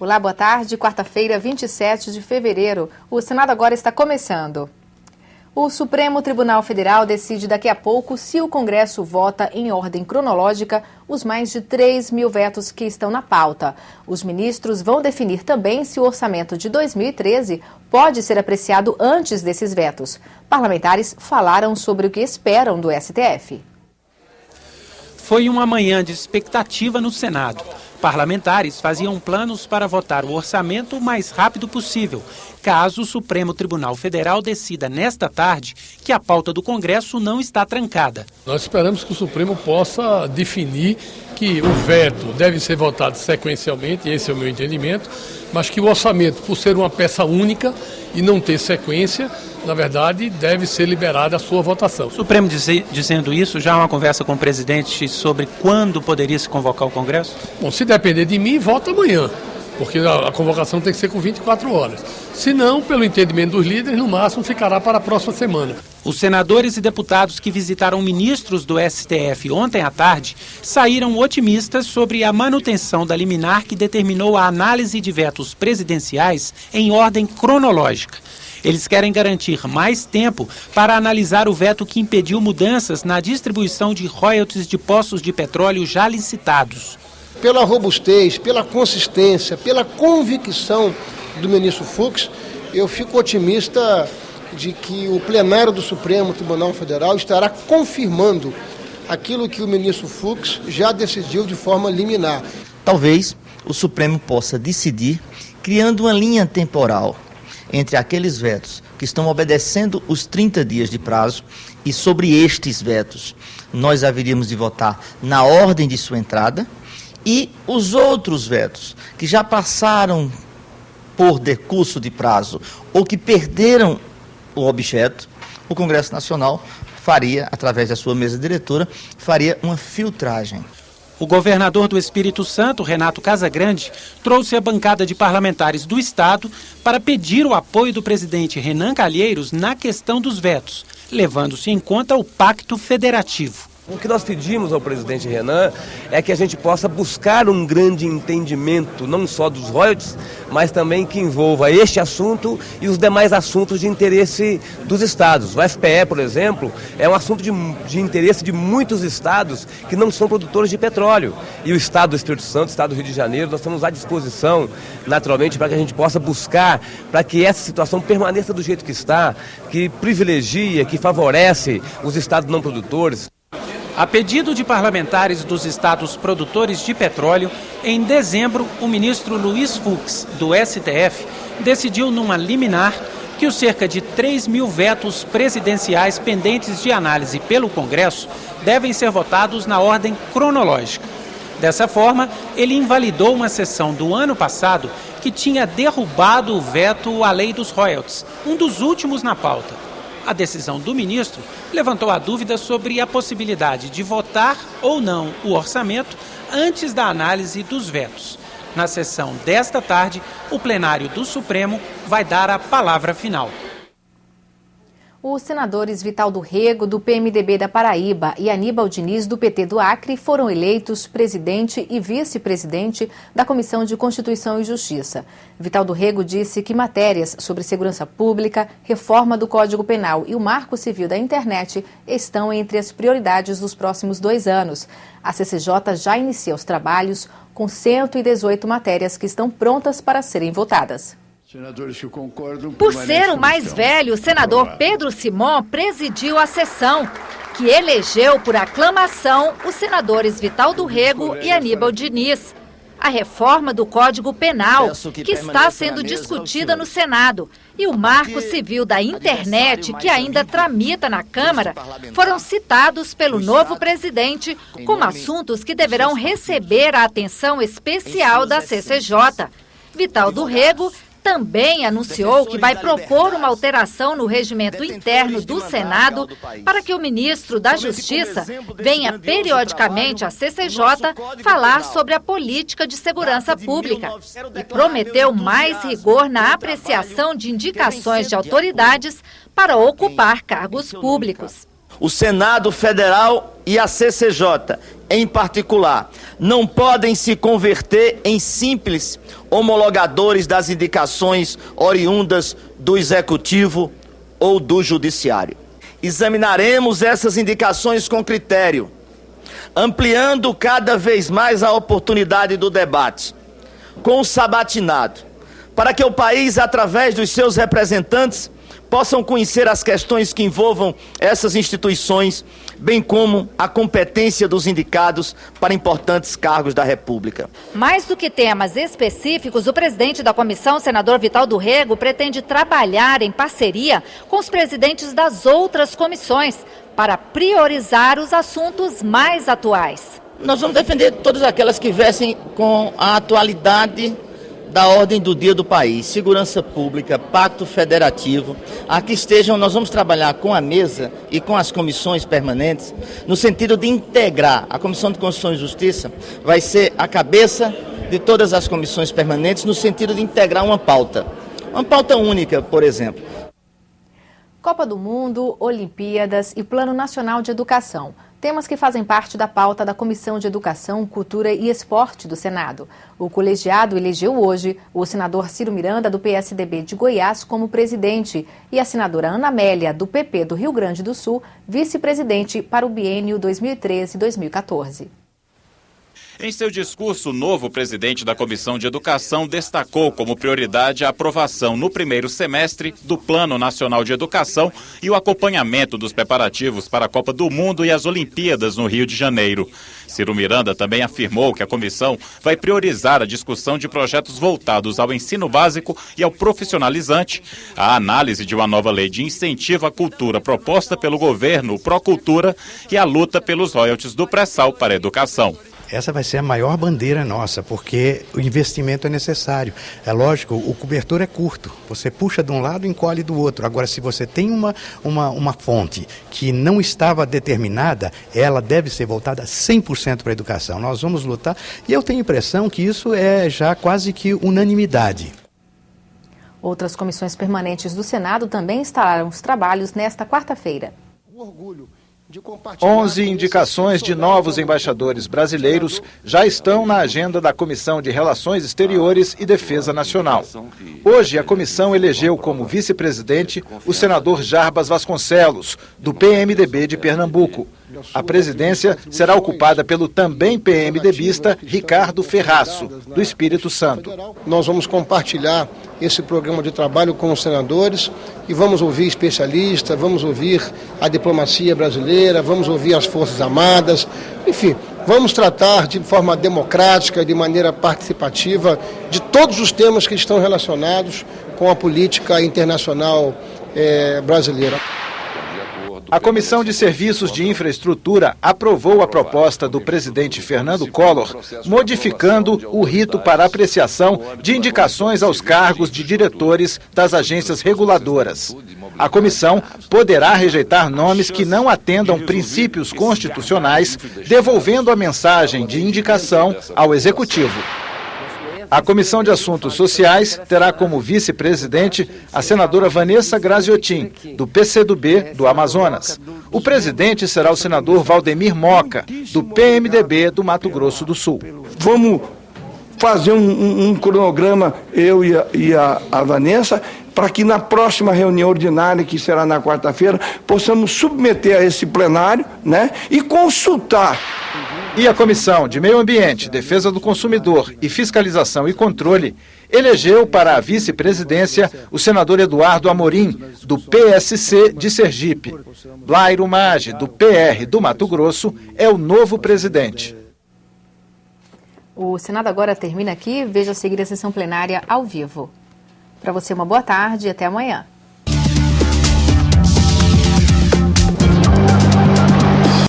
Olá, boa tarde. Quarta-feira, 27 de fevereiro. O Senado agora está começando. O Supremo Tribunal Federal decide daqui a pouco se o Congresso vota em ordem cronológica os mais de 3 mil vetos que estão na pauta. Os ministros vão definir também se o orçamento de 2013 pode ser apreciado antes desses vetos. Parlamentares falaram sobre o que esperam do STF. Foi uma manhã de expectativa no Senado. Parlamentares faziam planos para votar o orçamento o mais rápido possível, caso o Supremo Tribunal Federal decida nesta tarde que a pauta do Congresso não está trancada. Nós esperamos que o Supremo possa definir que o veto deve ser votado sequencialmente, esse é o meu entendimento, mas que o orçamento, por ser uma peça única e não ter sequência, na verdade, deve ser liberada a sua votação. O Supremo dizendo isso, já há uma conversa com o presidente sobre quando poderia se convocar o Congresso? Bom, se depender de mim, vota amanhã, porque a convocação tem que ser com 24 horas. Se não, pelo entendimento dos líderes, no máximo ficará para a próxima semana. Os senadores e deputados que visitaram ministros do STF ontem à tarde saíram otimistas sobre a manutenção da liminar que determinou a análise de vetos presidenciais em ordem cronológica. Eles querem garantir mais tempo para analisar o veto que impediu mudanças na distribuição de royalties de poços de petróleo já licitados. Pela robustez, pela consistência, pela convicção do ministro Fux, eu fico otimista de que o plenário do Supremo Tribunal Federal estará confirmando aquilo que o ministro Fux já decidiu de forma liminar. Talvez o Supremo possa decidir criando uma linha temporal entre aqueles vetos que estão obedecendo os 30 dias de prazo e sobre estes vetos nós haveríamos de votar na ordem de sua entrada e os outros vetos que já passaram por decurso de prazo ou que perderam o objeto, o Congresso Nacional faria, através da sua mesa diretora, faria uma filtragem. O governador do Espírito Santo, Renato Casagrande, trouxe a bancada de parlamentares do Estado para pedir o apoio do presidente Renan Calheiros na questão dos vetos, levando-se em conta o Pacto Federativo. O que nós pedimos ao presidente Renan é que a gente possa buscar um grande entendimento, não só dos royalties, mas também que envolva este assunto e os demais assuntos de interesse dos estados. O FPE, por exemplo, é um assunto de interesse de muitos estados que não são produtores de petróleo. E o estado do Espírito Santo, o estado do Rio de Janeiro, nós estamos à disposição, naturalmente, para que a gente possa buscar, para que essa situação permaneça do jeito que está, que privilegia, que favorece os estados não produtores. A pedido de parlamentares dos estados produtores de petróleo, em dezembro, o ministro Luiz Fux, do STF, decidiu numa liminar que os cerca de 3 mil vetos presidenciais pendentes de análise pelo Congresso devem ser votados na ordem cronológica. Dessa forma, ele invalidou uma sessão do ano passado que tinha derrubado o veto à lei dos royalties, um dos últimos na pauta. A decisão do ministro levantou a dúvida sobre a possibilidade de votar ou não o orçamento antes da análise dos vetos. Na sessão desta tarde, o plenário do Supremo vai dar a palavra final. Os senadores Vital do Rego, do PMDB da Paraíba, e Aníbal Diniz, do PT do Acre, foram eleitos presidente e vice-presidente da Comissão de Constituição e Justiça. Vital do Rego disse que matérias sobre segurança pública, reforma do Código Penal e o Marco Civil da Internet estão entre as prioridades dos próximos 2 anos. A CCJ já inicia os trabalhos com 118 matérias que estão prontas para serem votadas. Por ser o mais velho, o senador Pedro Simon presidiu a sessão, que elegeu por aclamação os senadores Vital do Rego e Aníbal Diniz. A reforma do Código Penal, que está sendo discutida no Senado, e o Marco Civil da Internet, que ainda tramita na Câmara, foram citados pelo novo presidente como assuntos que deverão receber a atenção especial da CCJ. Vital do Rego também anunciou que vai propor uma alteração no regimento interno do Senado para que o ministro da Justiça venha periodicamente à CCJ falar sobre a política de segurança pública e prometeu mais rigor na apreciação de indicações de autoridades para ocupar cargos públicos. O Senado Federal e a CCJ, em particular, não podem se converter em simples homologadores das indicações oriundas do Executivo ou do Judiciário. Examinaremos essas indicações com critério, ampliando cada vez mais a oportunidade do debate, com o sabatinado, para que o país, através dos seus representantes, possam conhecer as questões que envolvam essas instituições, bem como a competência dos indicados para importantes cargos da República. Mais do que temas específicos, o presidente da comissão, senador Vital do Rego, pretende trabalhar em parceria com os presidentes das outras comissões para priorizar os assuntos mais atuais. Nós vamos defender todas aquelas que viessem com a atualidade da ordem do dia do país, segurança pública, pacto federativo. Aqui estejam, nós vamos trabalhar com a mesa e com as comissões permanentes, no sentido de integrar. A Comissão de Constituição e Justiça vai ser a cabeça de todas as comissões permanentes, no sentido de integrar uma pauta única, por exemplo. Copa do Mundo, Olimpíadas e Plano Nacional de Educação. Temas que fazem parte da pauta da Comissão de Educação, Cultura e Esporte do Senado. O colegiado elegeu hoje o senador Ciro Miranda, do PSDB de Goiás, como presidente e a senadora Ana Amélia, do PP do Rio Grande do Sul, vice-presidente para o biênio 2013-2014. Em seu discurso, o novo presidente da Comissão de Educação destacou como prioridade a aprovação no primeiro semestre do Plano Nacional de Educação e o acompanhamento dos preparativos para a Copa do Mundo e as Olimpíadas no Rio de Janeiro. Ciro Miranda também afirmou que a comissão vai priorizar a discussão de projetos voltados ao ensino básico e ao profissionalizante, a análise de uma nova lei de incentivo à cultura proposta pelo governo, o Procultura, e a luta pelos royalties do pré-sal para a educação. Essa vai ser a maior bandeira nossa, porque o investimento é necessário. É lógico, o cobertor é curto. Você puxa de um lado e encolhe do outro. Agora, se você tem uma fonte que não estava determinada, ela deve ser voltada 100% para a educação. Nós vamos lutar e eu tenho a impressão que isso é já quase que unanimidade. Outras comissões permanentes do Senado também instalaram os trabalhos nesta quarta-feira. 11 indicações de novos embaixadores brasileiros já estão na agenda da Comissão de Relações Exteriores e Defesa Nacional. Hoje, a comissão elegeu como vice-presidente o senador Jarbas Vasconcelos, do PMDB de Pernambuco. A presidência será ocupada pelo também PMDBista Ricardo Ferraço, do Espírito Santo. Nós vamos compartilhar esse programa de trabalho com os senadores e vamos ouvir especialistas, vamos ouvir a diplomacia brasileira, vamos ouvir as Forças Armadas, enfim, vamos tratar de forma democrática, de maneira participativa, de todos os temas que estão relacionados com a política internacional brasileira. A Comissão de Serviços de Infraestrutura aprovou a proposta do presidente Fernando Collor, modificando o rito para apreciação de indicações aos cargos de diretores das agências reguladoras. A comissão poderá rejeitar nomes que não atendam princípios constitucionais, devolvendo a mensagem de indicação ao Executivo. A Comissão de Assuntos Sociais terá como vice-presidente a senadora Vanessa Graziotin, do PCdoB do Amazonas. O presidente será o senador Valdemir Moca, do PMDB do Mato Grosso do Sul. Vamos fazer um cronograma, eu e a Vanessa, para que na próxima reunião ordinária, que será na quarta-feira, possamos submeter a esse plenário, né, e consultar. E a Comissão de Meio Ambiente, Defesa do Consumidor e Fiscalização e Controle elegeu para a vice-presidência o senador Eduardo Amorim, do PSC de Sergipe. Blairo Maggi, do PR do Mato Grosso, é o novo presidente. O Senado agora termina aqui. Veja a seguir a sessão plenária ao vivo. Para você, uma boa tarde e até amanhã.